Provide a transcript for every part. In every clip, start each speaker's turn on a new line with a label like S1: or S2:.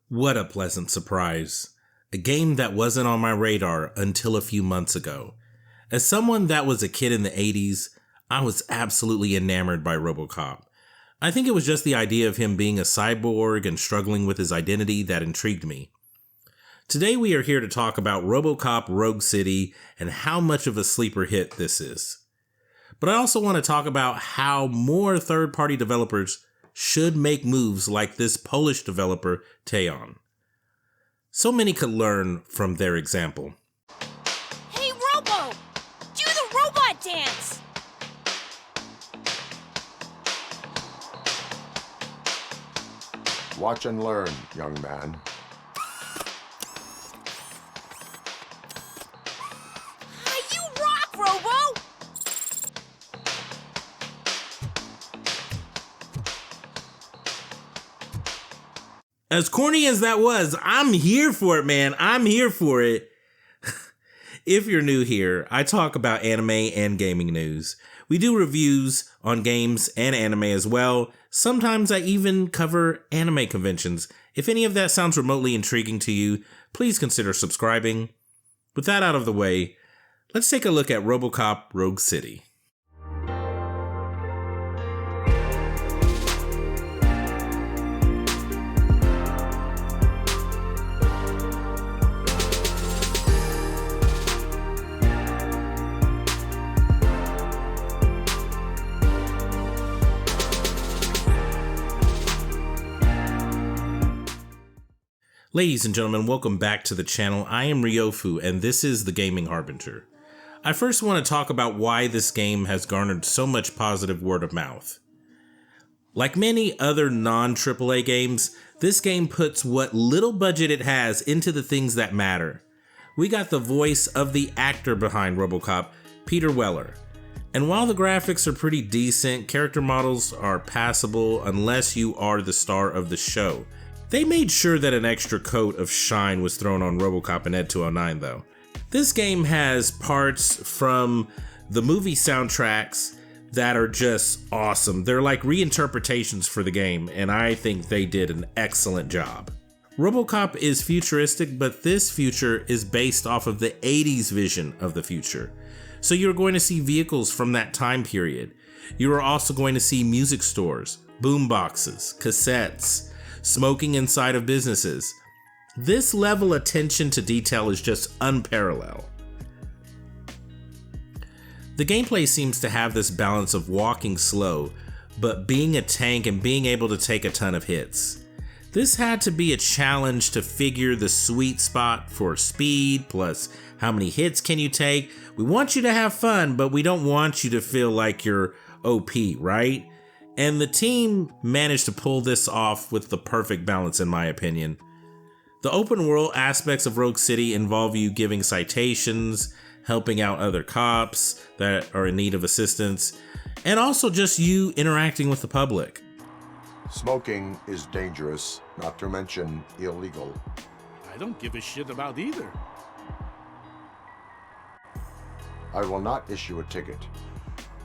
S1: What a pleasant surprise. A game that wasn't on my radar until a few months ago. As someone that was a kid in the 80s, I was absolutely enamored by Robocop. I think it was just the idea of him being a cyborg and struggling with his identity that intrigued me. Today we are here to talk about Robocop Rogue City and how much of a sleeper hit this is. But I also want to talk about how more third-party developers should make moves like this Polish developer, Teyon. So many could learn from their example.
S2: Hey Robo! Do the robot dance!
S3: Watch and learn, young man.
S2: You rock, Robo!
S1: As corny as that was, I'm here for it, man. I'm here for it. If you're new here, I talk about anime and gaming news. We do reviews on games and anime as well. Sometimes I even cover anime conventions. If any of that sounds remotely intriguing to you, please consider subscribing. With that out of the way, let's take a look at Robocop Rogue City. Ladies and gentlemen, welcome back to the channel. I am Ryofu, and this is The Gaming Harbinger. I first want to talk about why this game has garnered so much positive word of mouth. Like many other non-AAA games, this game puts what little budget it has into the things that matter. We got the voice of the actor behind Robocop, Peter Weller. And while the graphics are pretty decent, character models are passable unless you are the star of the show. They made sure that an extra coat of shine was thrown on Robocop and Ed 209 though. This game has parts from the movie soundtracks that are just awesome. They're like reinterpretations for the game, and I think they did an excellent job. Robocop is futuristic, but this future is based off of the 80s vision of the future. So you're going to see vehicles from that time period. You are also going to see music stores, boom boxes, cassettes, smoking inside of businesses. This level of attention to detail is just unparalleled. The gameplay seems to have this balance of walking slow, but being a tank and being able to take a ton of hits. This had to be a challenge to figure the sweet spot for speed, plus how many hits can you take. We want you to have fun, but we don't want you to feel like you're OP, right? And the team managed to pull this off with the perfect balance, in my opinion. The open world aspects of Rogue City involve you giving citations, helping out other cops that are in need of assistance, and also just you interacting with the public.
S3: Smoking is dangerous, not to mention illegal.
S4: I don't give a shit about either.
S3: I will not issue a ticket.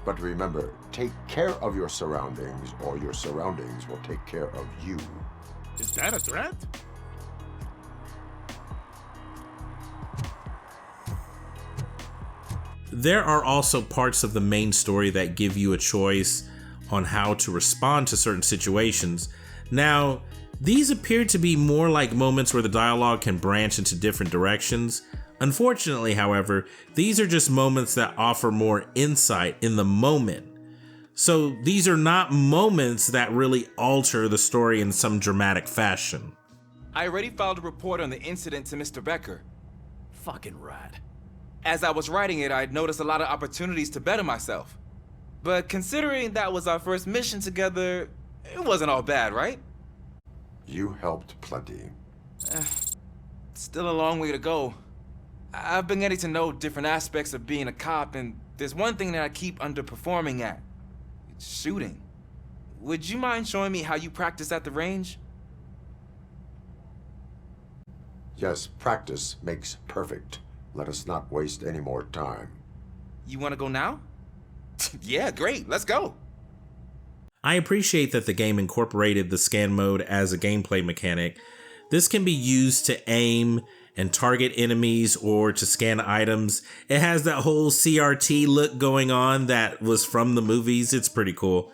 S3: But remember, take care of your surroundings, or your surroundings will take care of you.
S4: Is that a threat?
S1: There are also parts of the main story that give you a choice on how to respond to certain situations. Now, these appear to be more like moments where the dialogue can branch into different directions. Unfortunately, however, these are just moments that offer more insight in the moment. So these are not moments that really alter the story in some dramatic fashion.
S5: I already filed a report on the incident to Mr. Becker.
S4: Fucking rat.
S5: As I was writing it, I'd noticed a lot of opportunities to better myself. But considering that was our first mission together, it wasn't all bad, right?
S3: You helped plenty.
S5: Still a long way to go. I've been getting to know different aspects of being a cop, and there's one thing that I keep underperforming at. It's shooting. Would you mind showing me how you practice at the range?
S3: Yes, practice makes perfect. Let us not waste any more time.
S5: You want to go now? Yeah, great, let's go.
S1: I appreciate that the game incorporated the scan mode as a gameplay mechanic. This can be used to aim and target enemies or to scan items. It has that whole CRT look going on that was from the movies. It's pretty cool.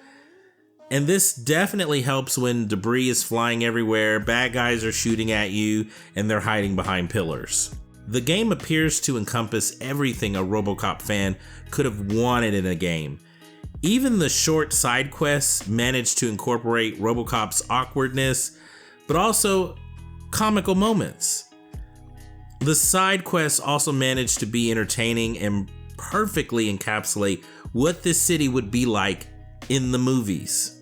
S1: And this definitely helps when debris is flying everywhere, bad guys are shooting at you, and they're hiding behind pillars. The game appears to encompass everything a Robocop fan could have wanted in a game. Even the short side quests manage to incorporate Robocop's awkwardness, but also comical moments. The side quests also manage to be entertaining and perfectly encapsulate what this city would be like in the movies.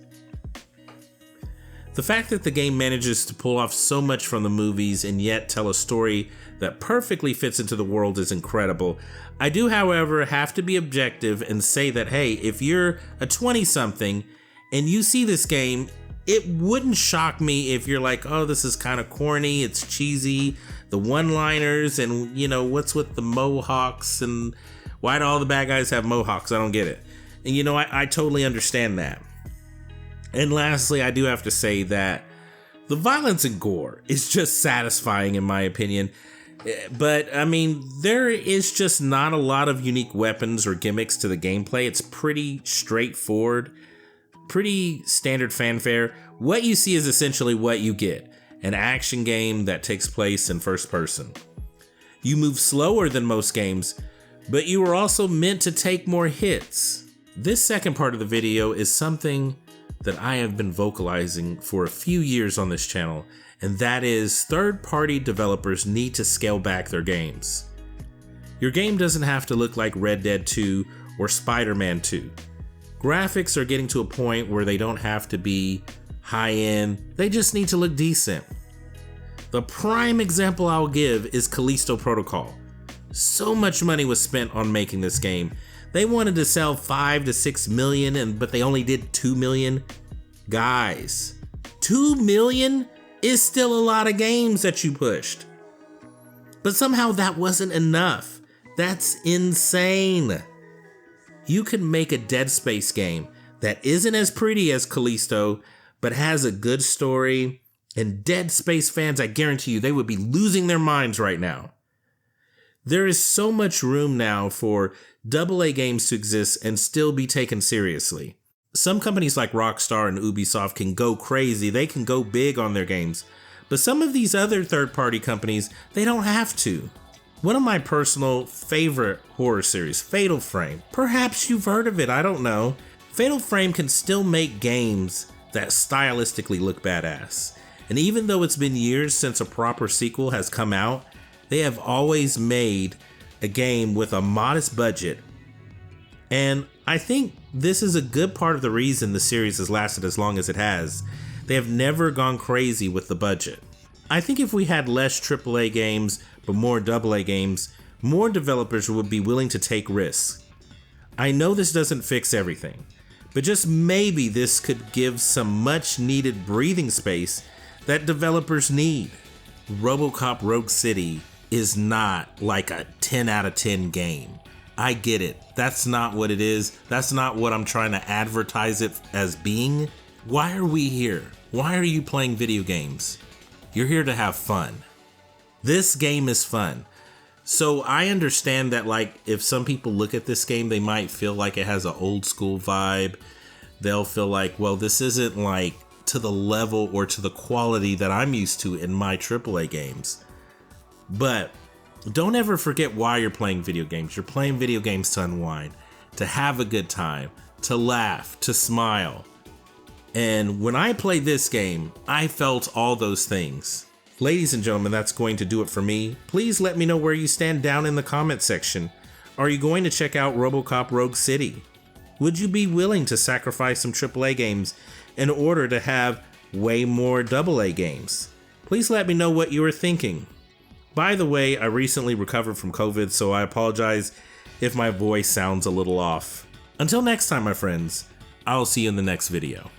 S1: The fact that the game manages to pull off so much from the movies and yet tell a story that perfectly fits into the world is incredible. I do, however, have to be objective and say that, hey, if you're a 20-something and you see this game, it wouldn't shock me if you're like, oh, this is kind of corny, it's cheesy, the one-liners, and, you know, what's with the mohawks, and why do all the bad guys have mohawks? I don't get it. And, you know, I totally understand that. And lastly, I do have to say that the violence and gore is just satisfying in my opinion. But I mean, there is just not a lot of unique weapons or gimmicks to the gameplay. It's pretty straightforward, pretty standard fanfare. What you see is essentially what you get. An action game that takes place in first person. You move slower than most games, but you are also meant to take more hits. This second part of the video is something that I have been vocalizing for a few years on this channel, and that is third-party developers need to scale back their games. Your game doesn't have to look like Red Dead 2 or Spider-Man 2. Graphics are getting to a point where they don't have to be high-end, they just need to look decent. The prime example I'll give is Callisto Protocol. So much money was spent on making this game. They wanted to sell 5 to 6 million, but they only did 2 million. Guys, 2 million is still a lot of games that you pushed. But somehow that wasn't enough. That's insane. You can make a Dead Space game that isn't as pretty as Callisto, but has a good story, and Dead Space fans, I guarantee you, they would be losing their minds right now. There is so much room now for AA games to exist and still be taken seriously. Some companies like Rockstar and Ubisoft can go crazy, they can go big on their games, but some of these other third-party companies, they don't have to. One of my personal favorite horror series, Fatal Frame. Perhaps you've heard of it, I don't know. Fatal Frame can still make games that stylistically look badass. And even though it's been years since a proper sequel has come out, they have always made a game with a modest budget. And I think this is a good part of the reason the series has lasted as long as it has. They have never gone crazy with the budget. I think if we had less AAA games, but more AA games, more developers would be willing to take risks. I know this doesn't fix everything, but just maybe this could give some much needed breathing space that developers need. Robocop Rogue City is not like a 10 out of 10 game. I get it. That's not what it is. That's not what I'm trying to advertise it as being. Why are we here? Why are you playing video games? You're here to have fun. This game is fun. So I understand that, like, if some people look at this game, they might feel like it has an old school vibe. They'll feel like, well, this isn't like to the level or to the quality that I'm used to in my AAA games. But don't ever forget why you're playing video games. You're playing video games to unwind, to have a good time, to laugh, to smile. And when I played this game, I felt all those things. Ladies and gentlemen, that's going to do it for me. Please let me know where you stand down in the comment section. Are you going to check out Robocop Rogue City? Would you be willing to sacrifice some AAA games in order to have way more AA games? Please let me know what you are thinking. By the way, I recently recovered from COVID, so I apologize if my voice sounds a little off. Until next time, my friends, I'll see you in the next video.